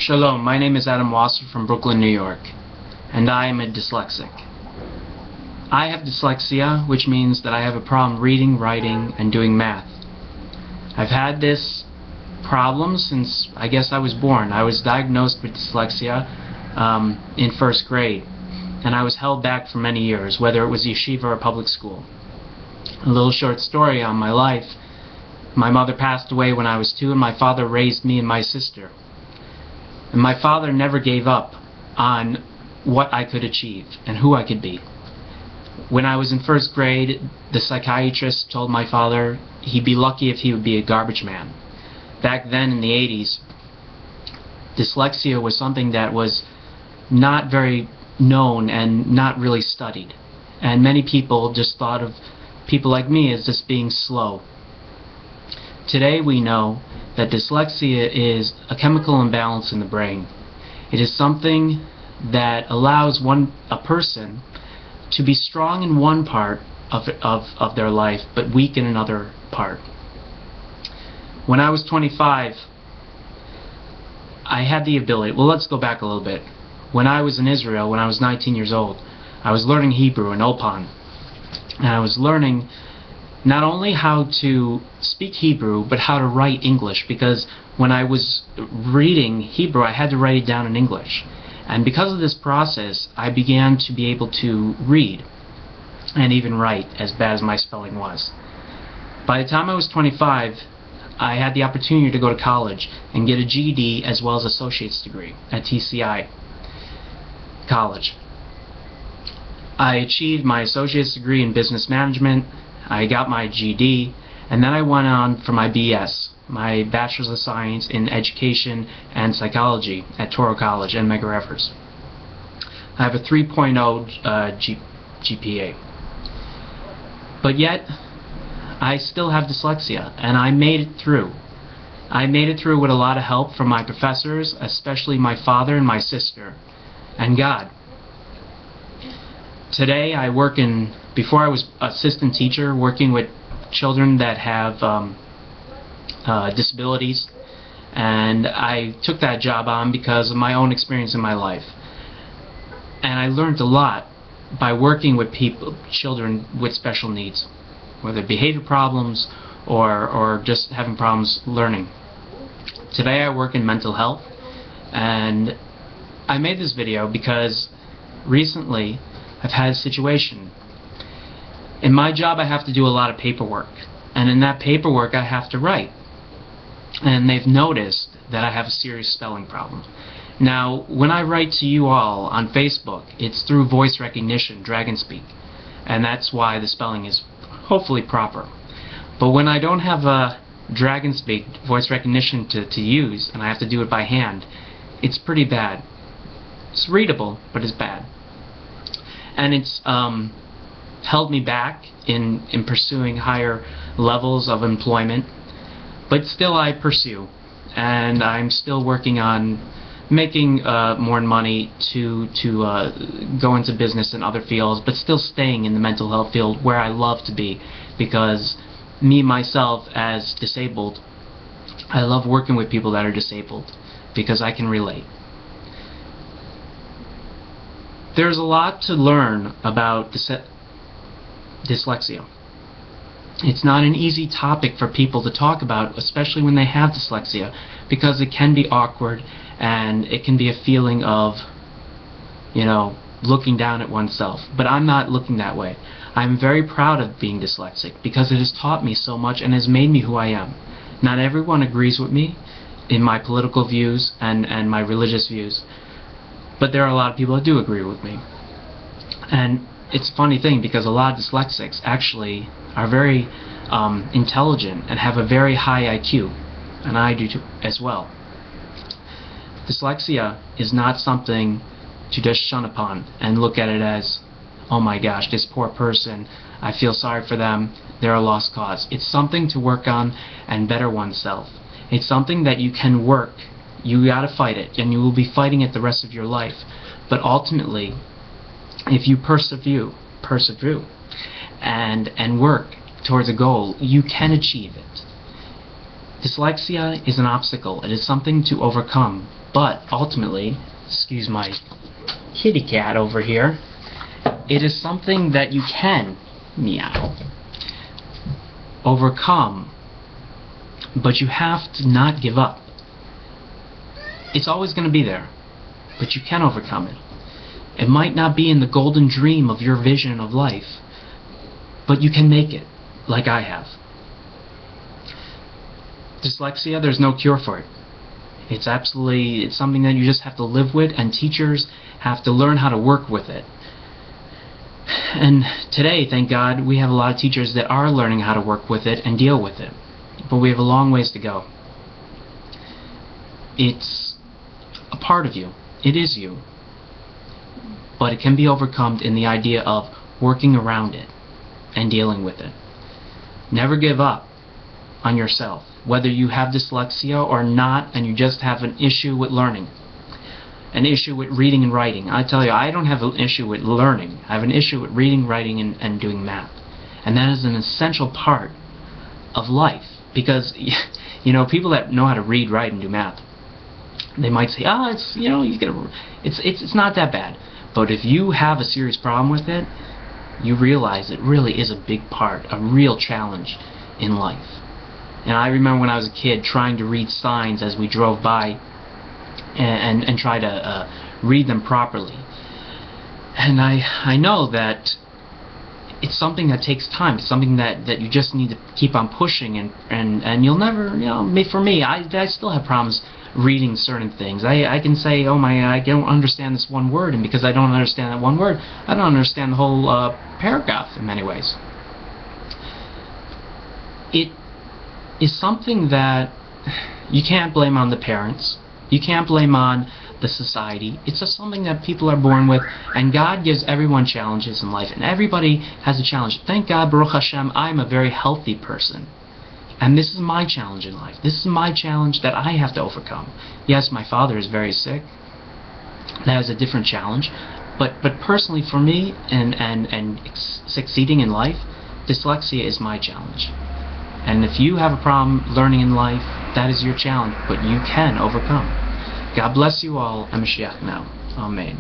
Shalom, my name is Adam Wasser from Brooklyn, New York, and I am a dyslexic. I have dyslexia, which means that I have a problem reading, writing, and doing math. I've had this problem since I guess I was born. I was diagnosed with dyslexia in first grade, and I was held back for many years, whether it was yeshiva or public school. A little short story on my life. My mother passed away when I was 2, and my father raised me and my sister. And my father never gave up on what I could achieve and who I could be. When I was in first grade, the psychiatrist told my father he'd be lucky if he would be a garbage man. Back then in the 80s, dyslexia was something that was not very known and not really studied. And many people just thought of people like me as just being slow. Today we know that dyslexia is a chemical imbalance in the brain. It is something that allows a person to be strong in one part of their life but weak in another part. When I was 25, I had the ability, well, let's go back a little bit. When I was in Israel, when I was 19 years old, I was learning Hebrew in Ulpan, and I was learning not only how to speak Hebrew, but how to write English, because when I was reading Hebrew, I had to write it down in English. And because of this process, I began to be able to read and even write, as bad as my spelling was. By the time I was 25, I had the opportunity to go to college and get a GED as well as associate's degree at TCI College. I achieved my associate's degree in business management. I got my GED, and then I went on for my BS, my Bachelor's of Science in Education and Psychology at Toro College and Medgar Evers. I have a 3.0 GPA. But yet, I still have dyslexia, and I made it through. I made it through with a lot of help from my professors, especially my father and my sister, and God. Today I work in, before I was assistant teacher, working with children that have disabilities, and I took that job on because of my own experience in my life. And I learned a lot by working with children with special needs, whether behavior problems or just having problems learning. Today I work in mental health, and I made this video because recently I've had a situation. In my job I have to do a lot of paperwork, and in that paperwork I have to write. And they've noticed that I have a serious spelling problem. Now, when I write to you all on Facebook, it's through voice recognition, Dragon Speak, and that's why the spelling is hopefully proper. But when I don't have a Dragon Speak voice recognition to use, and I have to do it by hand, it's pretty bad. It's readable, but it's bad. And it's held me back in pursuing higher levels of employment, but still I pursue, and I'm still working on making more money to go into business in other fields, but still staying in the mental health field where I love to be, because me myself as disabled, I love working with people that are disabled because I can relate. There's a lot to learn about dyslexia. It's not an easy topic for people to talk about, especially when they have dyslexia, because it can be awkward and it can be a feeling of, you know, looking down at oneself. But I'm not looking that way. I'm very proud of being dyslexic because it has taught me so much and has made me who I am. Not everyone agrees with me in my political views and my religious views, but there are a lot of people that do agree with me. And it's a funny thing because a lot of dyslexics actually are very intelligent and have a very high IQ, and I do too, as well. Dyslexia is not something to just shun upon and look at it as, oh my gosh, this poor person, I feel sorry for them, they're a lost cause. It's something to work on and better oneself. It's something that you can work. You gotta fight it, and you will be fighting it the rest of your life. But ultimately, if you persevere and work towards a goal, you can achieve it. Dyslexia is an obstacle. It is something to overcome. But ultimately, excuse my kitty cat over here, it is something that you can, meow, overcome. But you have to not give up. It's always going to be there, but you can overcome it. It might not be in the golden dream of your vision of life, but you can make it, like I have. Dyslexia, there's no cure for it. It's something that you just have to live with, and teachers have to learn how to work with it. And today, thank God, we have a lot of teachers that are learning how to work with it and deal with it. But we have a long ways to go. It's a part of you. It is you. But it can be overcome in the idea of working around it and dealing with it. Never give up on yourself, whether you have dyslexia or not, and you just have an issue with learning, an issue with reading and writing. I tell you, I don't have an issue with learning. I have an issue with reading, writing, and doing math. And that is an essential part of life, because you know, people that know how to read, write, and do math, they might say, it's, you know, it's not that bad. But if you have a serious problem with it, you realize it really is a big part, a real challenge in life. And I remember when I was a kid trying to read signs as we drove by and try to read them properly. And I know that it's something that takes time. It's something that you just need to keep on pushing, and you'll never, you know, for me, I still have problems reading certain things. I can say, oh my, I don't understand this one word, and because I don't understand that one word, I don't understand the whole paragraph in many ways. It is something that you can't blame on the parents. You can't blame on the society. It's just something that people are born with, and God gives everyone challenges in life, and everybody has a challenge. Thank God, Baruch Hashem, I'm a very healthy person. And this is my challenge in life. This is my challenge that I have to overcome. Yes, my father is very sick. That is a different challenge. But personally for me, and succeeding in life, dyslexia is my challenge. And if you have a problem learning in life, that is your challenge, but you can overcome. God bless you all. I'm Mashiach now. Amen.